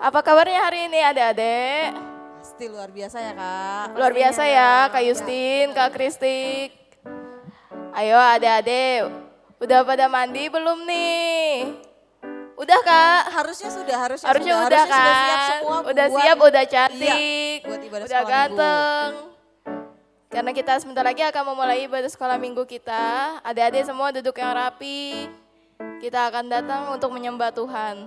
Apa kabarnya hari ini adik-adik? Pasti luar biasa ya Kak. Luar biasa ya Kak Justin, Kak Kristik. Ayo adik-adik, udah pada mandi belum nih? Udah Kak? Harusnya sudah, Harusnya udah Harusnya kan? sudah siap semua Udah buat- siap, udah Iya, cantik, buat ibadah udah sekolah minggu. ganteng. Karena kita sebentar lagi akan memulai ibadah sekolah minggu kita. Adik-adik semua duduk yang rapi. Kita akan datang untuk menyembah Tuhan.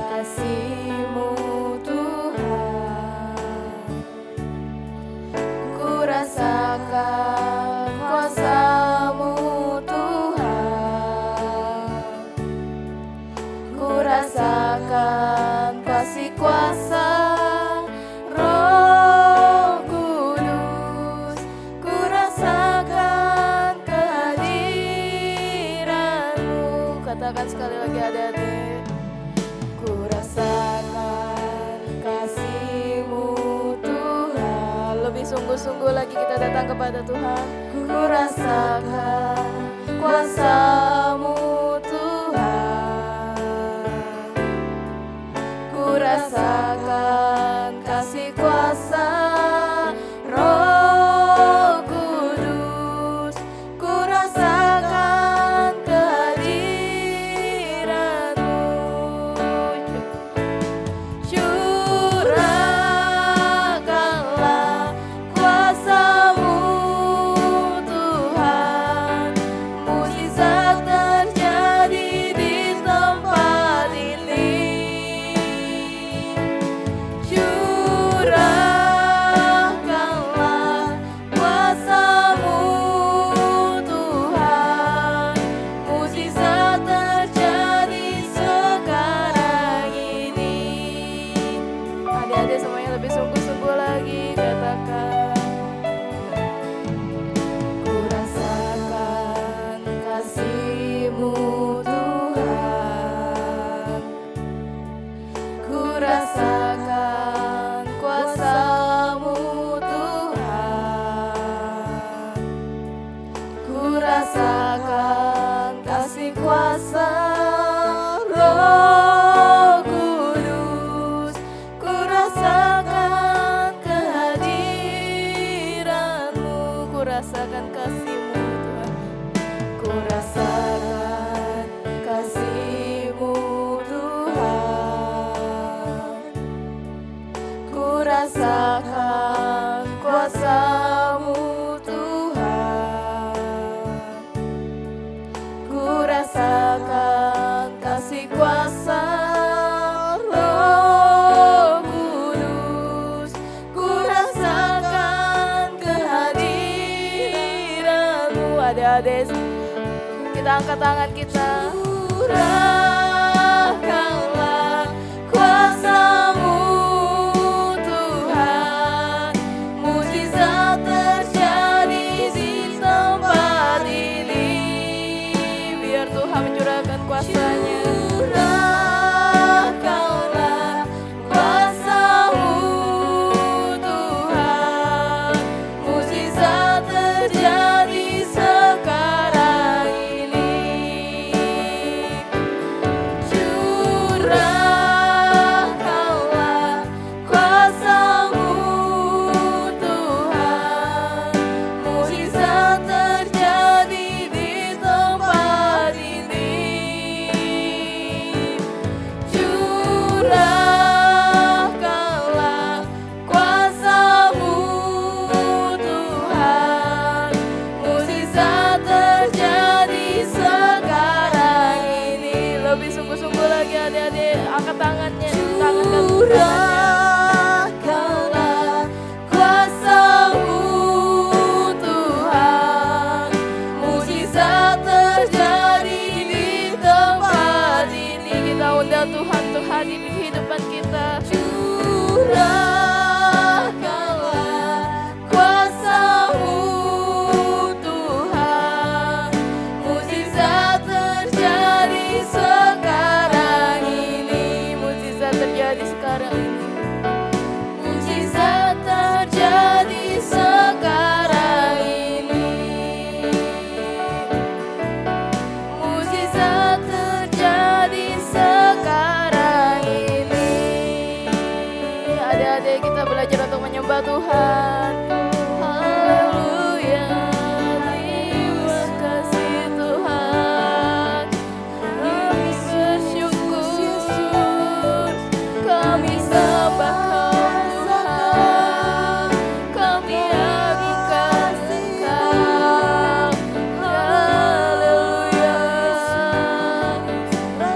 Kasih-Mu Tuhan, ku rasakan kuasa-Mu Tuhan, ku rasakan kasih kuasa Roh Kudus, ku rasakan kehadiran-Mu. Katakan sekali lagi adik-adik. Ku rasakan kasih-Mu Tuhan. Lebih sungguh-sungguh lagi kita datang kepada Tuhan. Ku rasakan kuasa-Mu Tuhan. Ku rasakan kasih kuasa Roh Kudus. Ku rasakan kehadiran-Mu. Curahkanlah kuasa-Mu Tuhan, mukjizat terjadi di tempat ini. Curahkanlah kuasa-Mu Tuhan, mukjizat terjadi sekarang ini. Adik-adik semuanya lebih sungguh-sungguh lagi katakan. Ku rasakan kasih-Mu Tuhan, ku rasakan kuasa-Mu Tuhan, ku rasakan kasih kuasa Roh Kudus, ku rasakan kehadiran-Mu, ku rasakan kasih-Mu Tuhan, ku rasakan kasih-Mu Tuhan, ku rasakan kuasa-Mu Tuhan, ku rasakan kasih kuasa Roh Kudus, ku rasakan kehadiran-Mu. Adik-adik, kita angkat tangan kita. Curahkanlah kuasa-Mu Tuhan, mukjizat terjadi di tempat ini. Biar Tuhan mencurahkan kuasa-Nya. Curahkanlah kuasa-Mu Tuhan, mukjizat terjadi sekarang ini. Curahkanlah kuasa-Mu Tuhan, mukjizat terjadi di tempat ini. menyembah Tuhan. Haleluya, terima kasih Tuhan. Kami bersyukur, kami sembah Kau Tuhan, kami agungkan Engkau. Haleluya,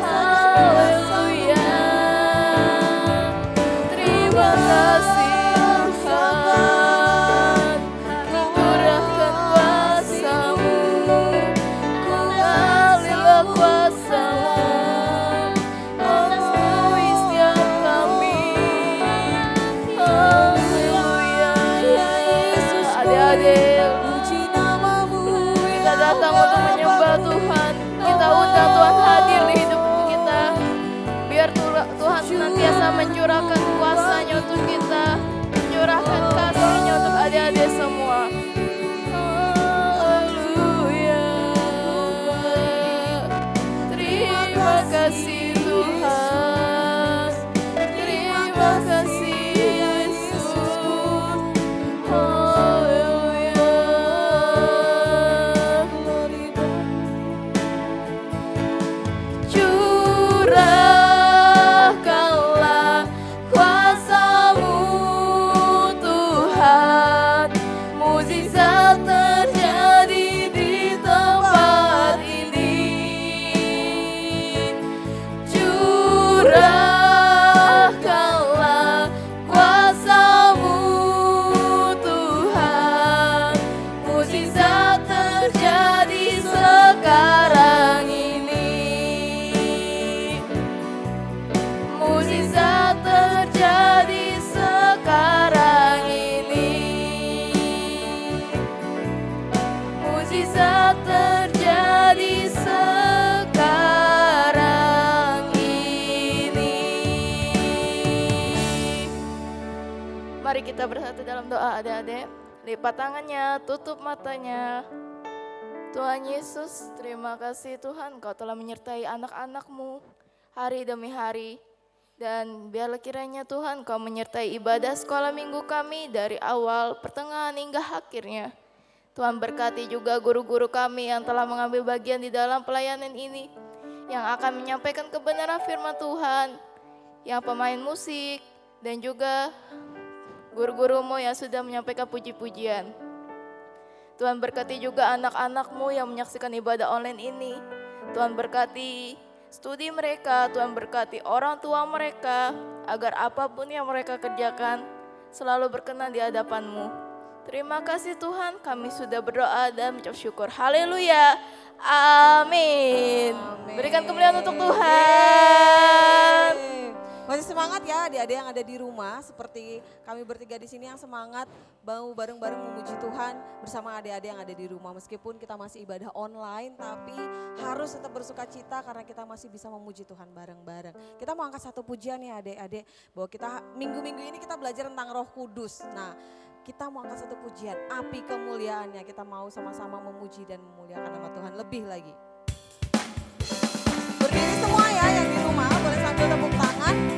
haleluya. Terima kasih Tuhan, curahkan kuasa-Mu, mengalirlah kuasa-Mu, penuhi setiap kami. Haleluya, adik-adik, Puji namamu, kita datang untuk menyembah Tuhan. Kita undang Tuhan hadir di hidup kita. Biar Tuhan senantiasa mencurahkan kuasa-Nya untuk kita, mencurahkan kasih-Nya untuk adik-adik semua. Haleluya. Terima kasih Tuhan. Terima kasih Yesus. Haleluya. Curahkanlah kuasa-Mu Tuhan, mukjizat terjadi di tempat ini. Curahkanlah kuasa-Mu Tuhan, mukjizat terjadi sekarang ini. Mukjizat terjadi sekarang ini. Mukjizat terjadi sekarang ini. Mari kita bersatu dalam doa adik-adik. Lipat tangannya, tutup matanya. Tuhan Yesus, terima kasih Tuhan, Kau telah menyertai anak-anak-Mu hari demi hari. Dan biarlah kiranya Tuhan Kau menyertai ibadah sekolah minggu kami dari awal, pertengahan hingga akhirnya. Tuhan berkati juga guru-guru kami yang telah mengambil bagian di dalam pelayanan ini, yang akan menyampaikan kebenaran firman Tuhan, yang pemain musik, dan juga guru-gurumu yang sudah menyampaikan puji-pujian. Tuhan berkati juga anak-anak-Mu yang menyaksikan ibadah online ini. Tuhan berkati studi mereka, Tuhan berkati orang tua mereka, agar apapun yang mereka kerjakan selalu berkenan di hadapan-Mu. Terima kasih Tuhan, kami sudah berdoa dan mengucap syukur. Haleluya, amin. Berikan kemuliaan untuk Tuhan. Masih semangat ya adik-adik yang ada di rumah, seperti kami bertiga di sini yang semangat mau bareng-bareng memuji Tuhan bersama adik-adik yang ada di rumah. Meskipun kita masih ibadah online, tapi harus tetap bersuka cita karena kita masih bisa memuji Tuhan bareng-bareng. Kita mau angkat satu pujian ya adik-adik, bahwa kita minggu-minggu ini kita belajar tentang Roh Kudus. Nah, kita mau angkat satu pujian, api kemuliaannya. Kita mau sama-sama memuji dan memuliakan nama Tuhan lebih lagi. Berdiri semua ya yang di rumah, boleh sambil tepuk tangan.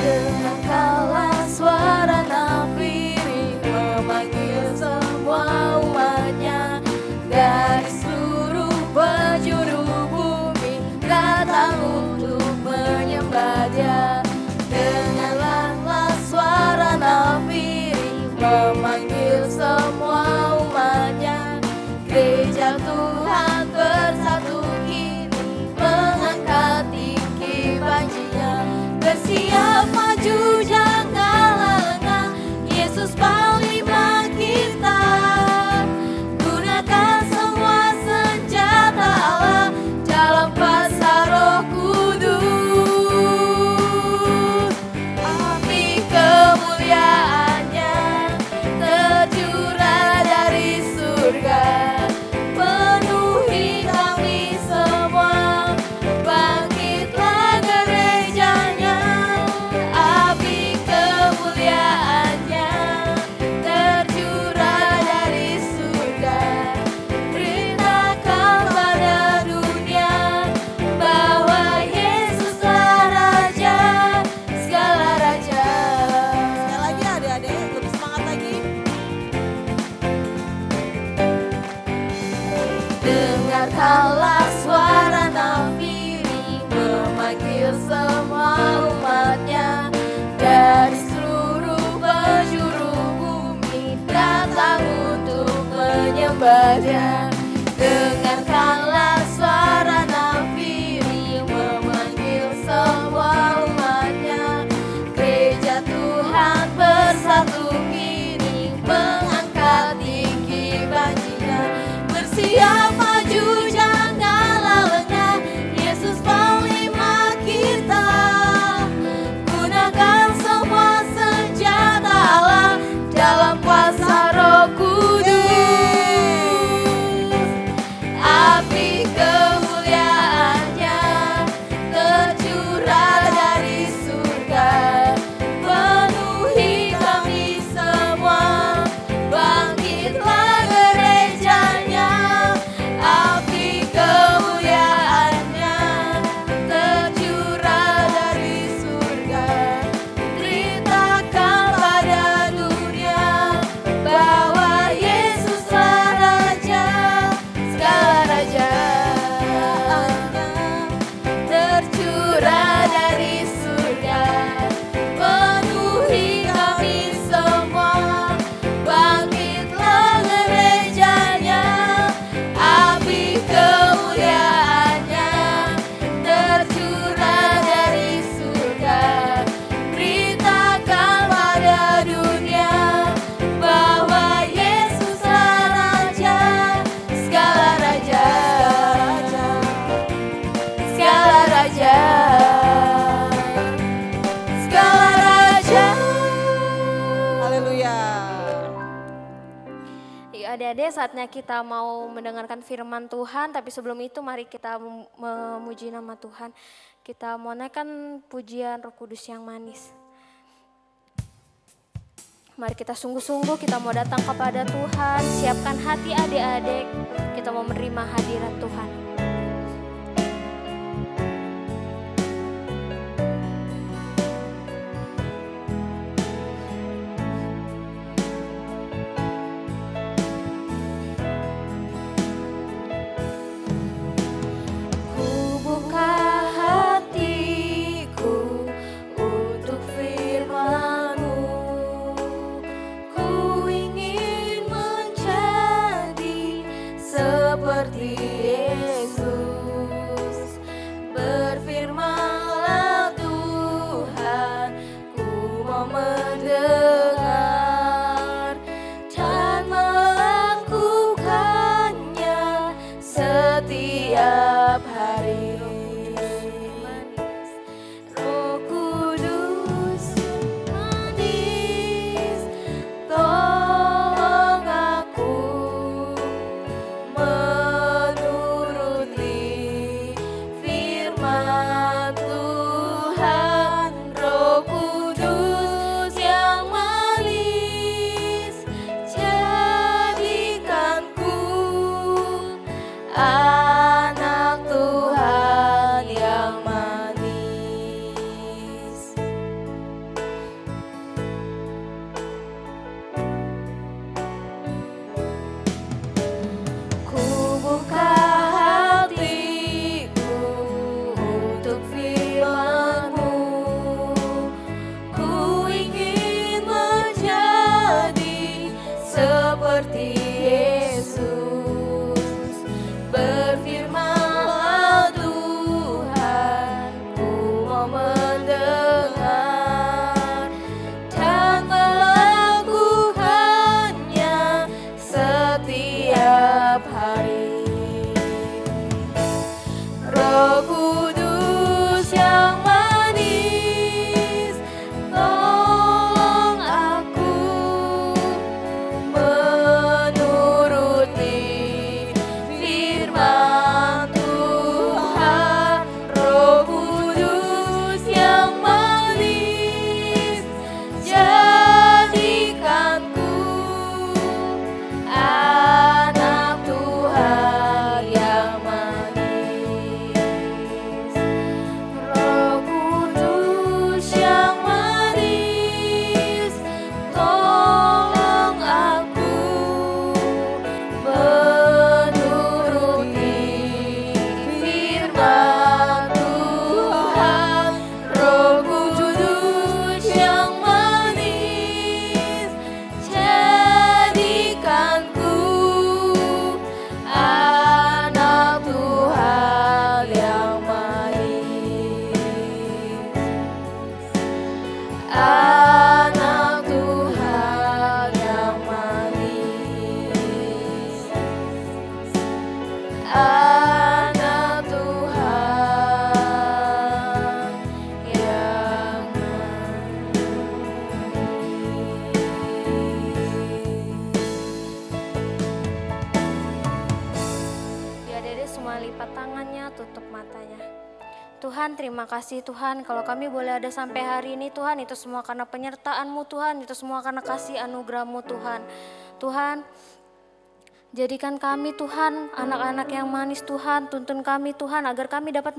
Dengarkanlah suara nafiri memanggil semua umatnya dari seluruh penjuru bumi, datang untuk menyembah Dia. Dengarlah suara nafiri memanggil semua umatnya, gereja Tuhan bersatu kini mengangkat tinggi banjinya. Bersiap maju janganlah lengah, Yesus panglima kita. Gunakan semua senjata Allah dalam kuasa Roh Kudus. Api kemuliaannya tercurah dari surga, Dengarkanlah suara nafiri memanggil semua umatnya dari seluruh penjuru bumi datang untuk menyembahnya. Dengarkanlah suara nafiri memanggil semua umatnya. Gereja Tuhan bersatu kini mengangkat tinggi banjinya. Bersiap maju janganlah lengah, Yesus panglima kita. Gunakan semua senjata Allah dalam kuasa Roh Kudus. Api kemuliaannya tercurah dari surga, penuhi kami semua. Bangkitlah gerejanya, api kemuliaannya tercurah dari surga. Beritakan pada dunia bahwa Yesuslah Raja, segala raja tercurah dari surga, penuhi kami semua. Bangkitlah gerejanya, api kemuliaannya tercurah dari surga. Beritakan pada dunia bahwa Yesuslah Raja, segala raja, segala raja, segala raja. Haleluya. Yuk adik-adik, saatnya kita mau mendengarkan firman Tuhan, tapi sebelum itu mari kita memuji nama Tuhan. Kita mau naikkan pujian Roh Kudus yang manis. Mari kita sungguh-sungguh kita mau datang kepada Tuhan, siapkan hati adik-adik, kita mau menerima hadirat Tuhan. Ku buka hatiku untuk firman-Mu. Ku ingin menjadi seperti Yesus. Berfirman-Lah Tuhan, ku mau mendengar dan melakukannya setiap hari. Roh Kudus manis, tolong aku menuruti firman Tuhan. Roh Kudus yang manis, jadikanku anak Tuhan yang manis. Ku buka hatiku untuk firman-Mu. Ku ingin menjadi seperti Yesus. Berfirman-Lah Tuhan, ku mau mendengar dan melakukannya setiap hari. Roh Kudus yang manis, tolong aku menuruti firman Tuhan. Roh Kudus yang manis, jadikanku anak Tuhan semua lipat tangannya, tutup matanya. Tuhan, terima kasih Tuhan, kalau kami boleh ada sampai hari ini Tuhan, itu semua karena penyertaan-Mu Tuhan, itu semua karena kasih anugerah-Mu Tuhan. Tuhan, jadikan kami Tuhan, anak-anak yang manis Tuhan, tuntun kami Tuhan, agar kami dapat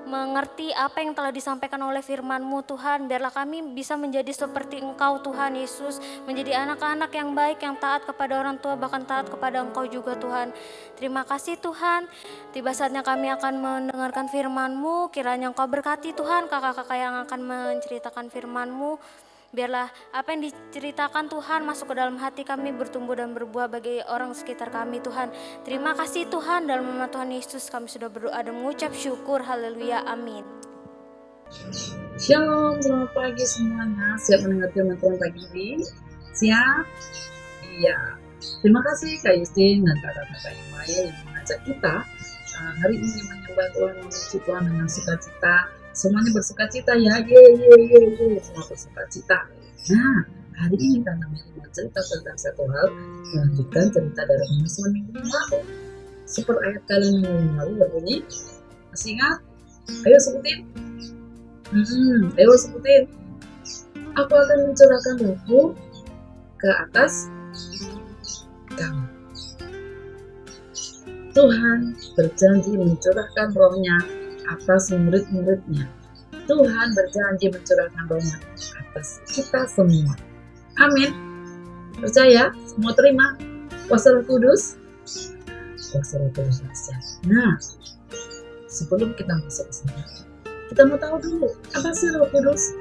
mengerti apa yang telah disampaikan oleh firman-Mu Tuhan. Biarlah kami bisa menjadi seperti Engkau Tuhan Yesus, menjadi anak-anak yang baik, yang taat kepada orang tua, bahkan taat kepada Engkau juga Tuhan. Terima kasih Tuhan, tiba saatnya kami akan mendengarkan firman-Mu, kiranya Engkau berkati Tuhan kakak-kakak yang akan menceritakan firman-Mu. Biarlah apa yang diceritakan Tuhan masuk ke dalam hati kami, bertumbuh dan berbuah bagi orang sekitar kami Tuhan. Terima kasih Tuhan, dalam nama Tuhan Yesus kami sudah berdoa dan mengucap syukur. Haleluya, amin. Shalom, selamat pagi semuanya. Siap mendengar firman Tuhan pagi ini? Siap? Iya. Terima kasih Kak Justin dan kakak-kakak yang lain yang mengajak kita hari ini menyembah Tuhan, memuji Tuhan dengan sukacita. Semuanya bersukacita ya, ye, semua bersukacita. Nah, hari ini karena mau cerita tentang satu hal, melanjutkan cerita dari Mazmur minggu lalu. Super ayat kalian minggu lalu berbunyi, masih ingat? Ayo sebutin. Ayo sebutin. Aku akan mencurahkan rohku ke atas kamu. Tuhan berjanji mencurahkan rohnya atas murid-muridnya. Tuhan berjanji mencurahkan rohnya atas kita semua. Amin. Percaya? Semua terima? Kuasa Roh Kudus? Kuasa Roh Kudus dahsyat. Nah, sebelum kita masuk ke sana, kita mau tahu dulu, apa sih Roh Kudus?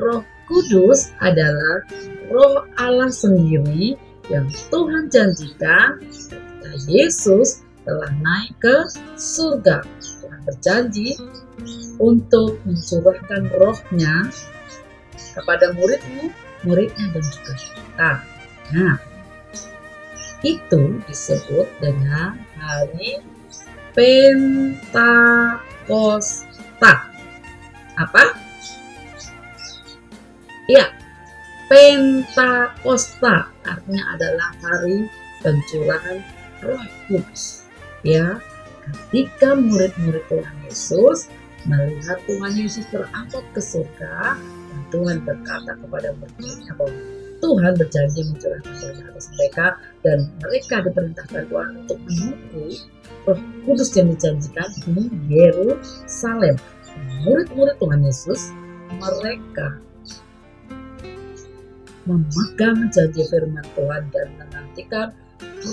Roh Kudus adalah Roh Allah sendiri yang Tuhan janjikan ketika Yesus telah naik ke surga. Tuhan berjanji untuk mencurahkan rohnya kepada muridnya dan juga kita. Nah, itu disebut dengan hari Pentakosta. Apa? Iya, Pentakosta artinya adalah hari pencurahan Roh Kudus. Ya, ketika murid-murid Tuhan Yesus melihat Tuhan Yesus terangkat ke surga, dan Tuhan berkata kepada murid-muridnya bahwa Tuhan berjanji mencurahkan rohnya atas mereka, dan mereka diperintahkan Tuhan untuk menunggu Roh Kudus yang dijanjikan di Yerusalem. Murid-murid Tuhan Yesus, mereka memegang janji firman Tuhan dan menantikan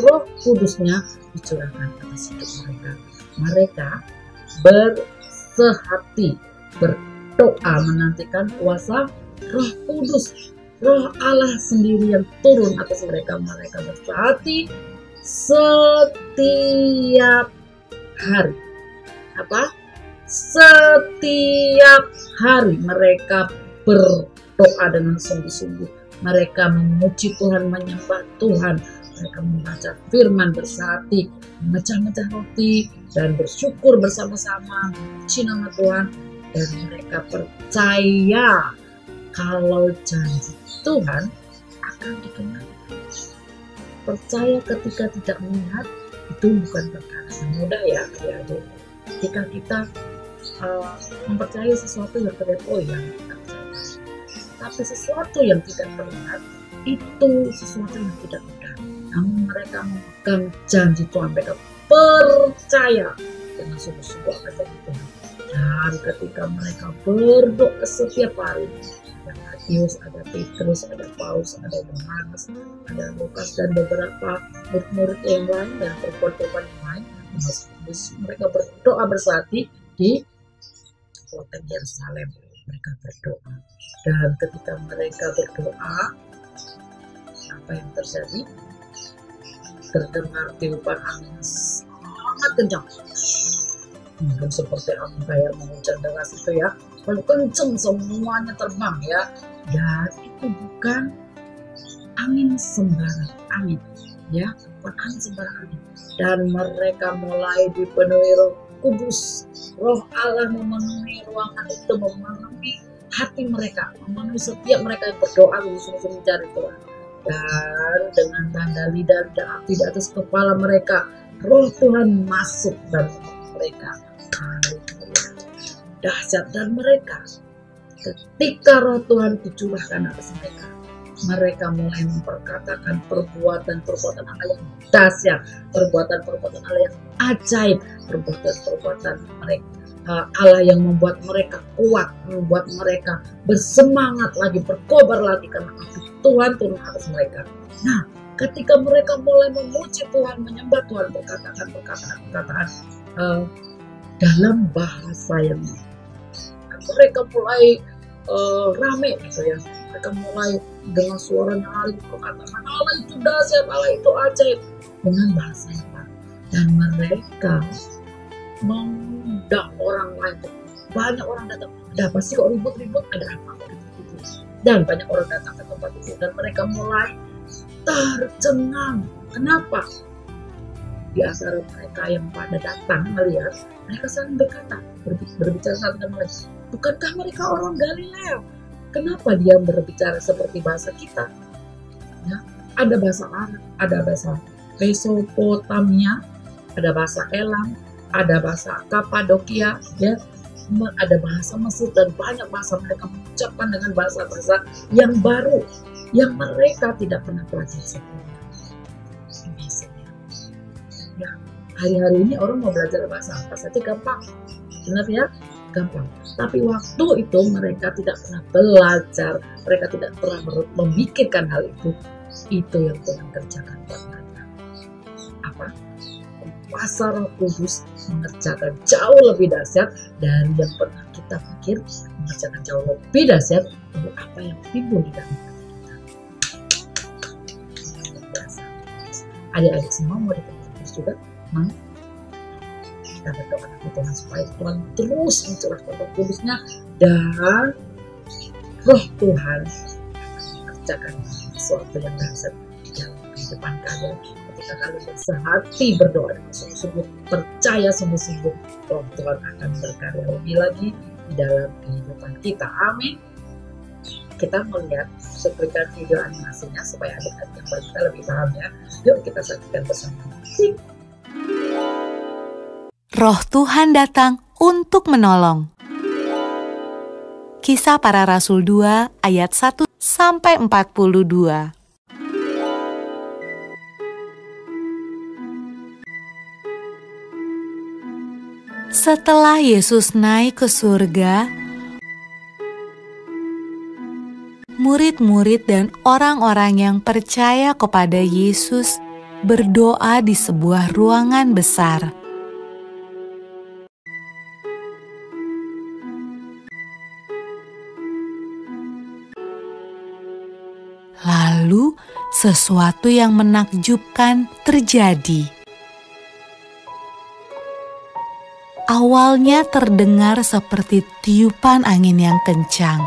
Roh Kudusnya dicurahkan atas hidup mereka. Mereka bersehati berdoa menantikan kuasa Roh Kudus, Roh Allah sendiri yang turun atas mereka. Mereka bersehati setiap hari. Apa? Setiap hari mereka berdoa dengan sungguh-sungguh. Mereka memuji Tuhan, menyembah Tuhan. Mereka membaca firman, bersehati, memecah-mecah roti, dan bersyukur bersama-sama, memuji nama Tuhan. Dan mereka percaya kalau janji Tuhan akan digenapi. Percaya ketika tidak melihat, itu bukan perkara yang mudah ya adik-adik. Ketika kita mempercayai sesuatu yang terlihat, oh ya, kita percaya. Tapi sesuatu yang tidak terlihat, itu sesuatu yang tidak mudah. Namun mereka memegang janji Tuhan, mereka percaya dengan sungguh-sungguh akan janji Tuhan. Dan ketika mereka berdoa setiap hari, ada Matius, ada Petrus, ada Paulus, ada Yohanes, ada Lukas, dan beberapa murid-murid yang lain dan perempuan-perempuan yang lain, mereka berdoa bersehati di kota Yerusalem. Mereka berdoa, dan ketika mereka berdoa, apa yang terjadi? Terdengar tiupan angin sangat kencang, mungkin seperti angin kayak menghujan deras itu ya, lalu kencang semuanya terbang ya. Dan itu bukan angin sembarang angin ya, bukan angin sembarang angin. Dan mereka mulai dipenuhi Roh Kudus. Roh Allah memenuhi ruangan itu, memenuhi hati mereka, memenuhi setiap mereka yang berdoa sungguh-sungguh mencari Tuhan. Dan dengan tanda lidah api di atas kepala mereka, Roh Tuhan masuk dalam mereka. Haleluya. Dahsyat. Dan mereka, ketika Roh Tuhan dicurahkan atas mereka, mereka mulai memperkatakan perbuatan-perbuatan Allah yang dahsyat, perbuatan-perbuatan Allah yang ajaib, perbuatan-perbuatan mereka Allah yang membuat mereka kuat, membuat mereka bersemangat lagi, berkobar lagi karena api Tuhan turun atas mereka. Nah, ketika mereka mulai memuji Tuhan, menyembah Tuhan, berkatakan perkataan dalam bahasa yang mereka mulai rame gitu ya. Mereka mulai dengan suara nyaring berkatakan Allah itu dahsyat, Allah itu ajaib dengan bahasa yang baru. Dan mereka mengundang orang lain. Banyak orang datang. Ada apa sih kok ribut-ribut? Ada apa kok ribut-ribut? Dan banyak orang datang ke tempat itu dan mereka mulai tercengang. Kenapa? Di antara mereka yang pada datang melihat, mereka saling berkata, berbicara satu sama lain. Bukankah mereka orang Galilea? Kenapa dia berbicara seperti bahasa kita? Ya, ada bahasa Arab, ada bahasa Mesopotamia, ada bahasa Elam, ada bahasa Kapadokia, ya, ada bahasa Mesir dan banyak bahasa. Mereka mengucapkan dengan bahasa-bahasa yang baru yang mereka tidak pernah pelajari sebelumnya. Ya, hari-hari ini orang mau belajar bahasa apa saja gampang, benar ya, gampang. Tapi waktu itu mereka tidak pernah belajar, mereka tidak pernah memikirkan hal itu. Itu yang Tuhan kerjakan buat mereka. Apa? Kuasa Roh Kudus mengerjakan jauh lebih dahsyat dari yang pernah kita pikir, mengerjakan jauh lebih dahsyat dari apa yang timbul di dalam hati kita. Adik-adik semua mau diperhatikan juga, kita berdoa kepada Tuhan supaya Tuhan terus mencurahkan Roh Kudusnya dan Roh Tuhan mengerjakan sesuatu yang dahsyat di dalam kehidupan kalian. Ketika kalian bersehati berdoa dengan sungguh-sungguh, percaya sungguh-sungguh, Roh Tuhan akan berkarya lebih lagi di dalam kehidupan kita. Amin. Kita melihat cuplikan video animasinya supaya adik-adik yang kita lebih paham ya. Yuk kita saksikan bersama. Roh Tuhan datang untuk menolong. Kisah Para Rasul 2 ayat 1 sampai 42. Setelah Yesus naik ke surga, murid-murid dan orang-orang yang percaya kepada Yesus berdoa di sebuah ruangan besar. Lalu sesuatu yang menakjubkan terjadi. Awalnya terdengar seperti tiupan angin yang kencang.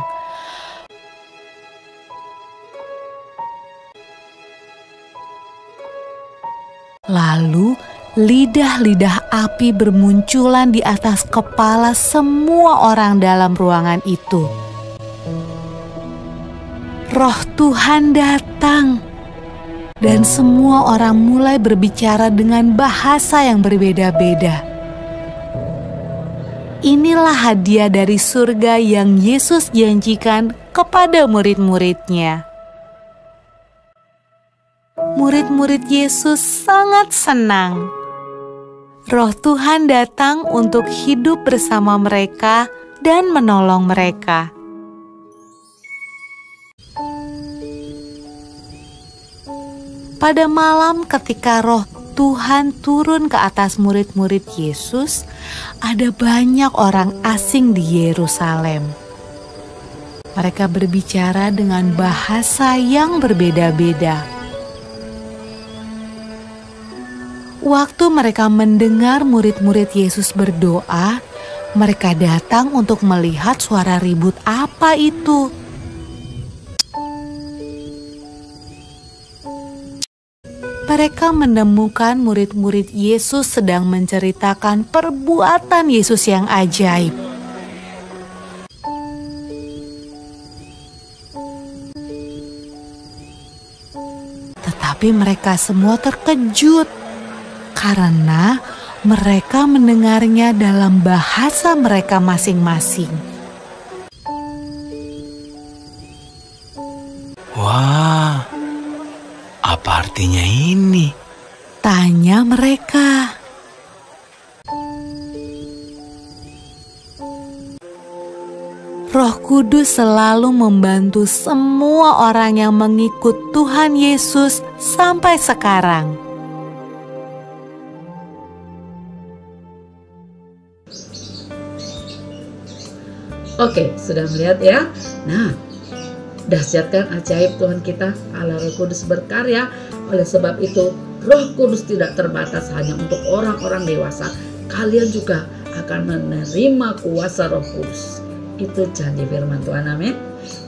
Lalu lidah-lidah api bermunculan di atas kepala semua orang dalam ruangan itu. Roh Tuhan datang dan semua orang mulai berbicara dengan bahasa yang berbeda-beda. Inilah hadiah dari surga yang Yesus janjikan kepada murid-muridnya. Murid-murid Yesus sangat senang. Roh Tuhan datang untuk hidup bersama mereka dan menolong mereka. Pada malam ketika Roh Tuhan turun ke atas murid-murid Yesus, ada banyak orang asing di Yerusalem. Mereka berbicara dengan bahasa yang berbeda-beda. Waktu mereka mendengar murid-murid Yesus berdoa, mereka datang untuk melihat suara ribut apa itu. Mereka menemukan murid-murid Yesus sedang menceritakan perbuatan Yesus yang ajaib. Tetapi mereka semua terkejut karena mereka mendengarnya dalam bahasa mereka masing-masing. Wah, apa artinya ini? Tanya mereka. Roh Kudus selalu membantu semua orang yang mengikut Tuhan Yesus sampai sekarang. Oke, sudah melihat ya? Nah, dahsyat kan ajaib Tuhan kita, Allah Roh Kudus berkarya. Oleh sebab itu, Roh Kudus tidak terbatas hanya untuk orang-orang dewasa. Kalian juga akan menerima kuasa Roh Kudus. Itu janji firman Tuhan, amin.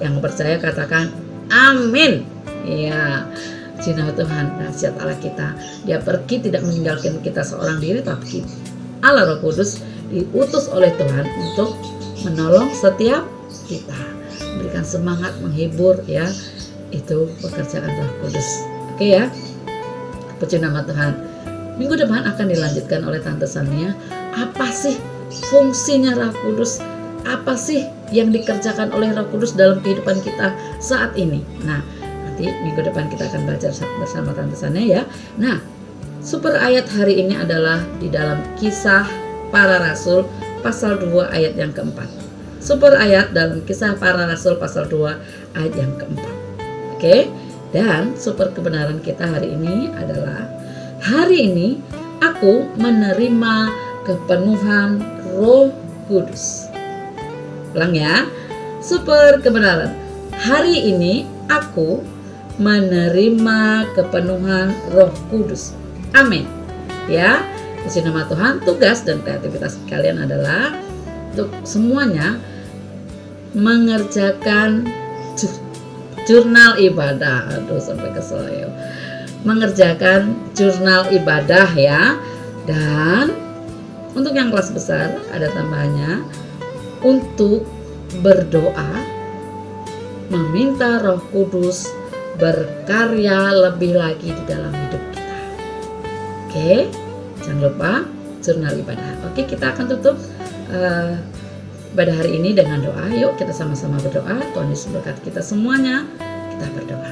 Yang percaya katakan amin. Ya, jinah Tuhan, dahsyat Allah kita. Dia pergi tidak meninggalkan kita seorang diri, tapi Allah Roh Kudus diutus oleh Tuhan untuk menolong setiap kita, memberikan semangat, menghibur, ya. Itu pekerjaan Roh Kudus. Oke ya, puji nama Tuhan. Minggu depan akan dilanjutkan oleh Tante Sania. Apa sih fungsinya Roh Kudus? Apa sih yang dikerjakan oleh Roh Kudus dalam kehidupan kita saat ini? Nah, nanti minggu depan kita akan belajar bersama Tante Sania ya. Nah, super ayat hari ini adalah di dalam Kisah Para Rasul pasal 2 ayat yang keempat. Super ayat dalam Kisah Para Rasul pasal 2 ayat yang keempat. Oke, dan super kebenaran kita hari ini adalah hari ini aku menerima kepenuhan Roh Kudus. Ulang ya, super kebenaran. Hari ini aku menerima kepenuhan Roh Kudus. Amin. Ya, puji nama Tuhan. Tugas dan kreativitas kalian adalah untuk semuanya mengerjakan jurnal ibadah. Aduh, sampai kesel ya. Mengerjakan jurnal ibadah ya. Dan untuk yang kelas besar ada tambahannya untuk berdoa meminta Roh Kudus berkarya lebih lagi di dalam hidup kita. Oke, jangan lupa jurnal ibadah. Oke, kita akan tutup pada hari ini dengan doa. Yuk kita sama-sama berdoa. Tuhan Yesus berkati kita semuanya. Kita berdoa.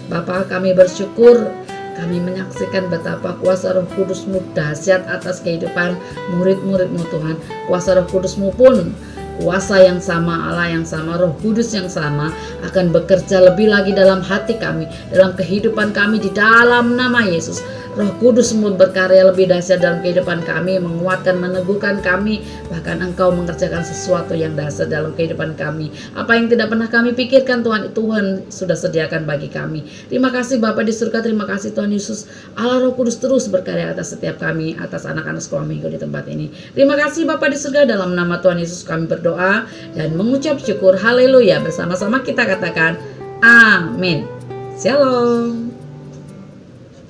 Bapa, kami bersyukur kami menyaksikan betapa kuasa Roh Kudus-Mu dahsyat atas kehidupan murid-murid-Mu Tuhan. Kuasa Roh Kudus-Mu pun kuasa yang sama, Allah yang sama, Roh Kudus yang sama akan bekerja lebih lagi dalam hati kami, dalam kehidupan kami di dalam nama Yesus. Roh Kudus berkarya lebih dahsyat dalam kehidupan kami, menguatkan, meneguhkan kami, bahkan Engkau mengerjakan sesuatu yang dahsyat dalam kehidupan kami. Apa yang tidak pernah kami pikirkan Tuhan sudah sediakan bagi kami. Terima kasih Bapa di surga, terima kasih Tuhan Yesus. Allah Roh Kudus terus berkarya atas setiap kami, atas anak-anak sekolah minggu di tempat ini. Terima kasih Bapa di surga, dalam nama Tuhan Yesus kami berdoa dan mengucap syukur. Haleluya. Bersama-sama kita katakan amin. Shalom.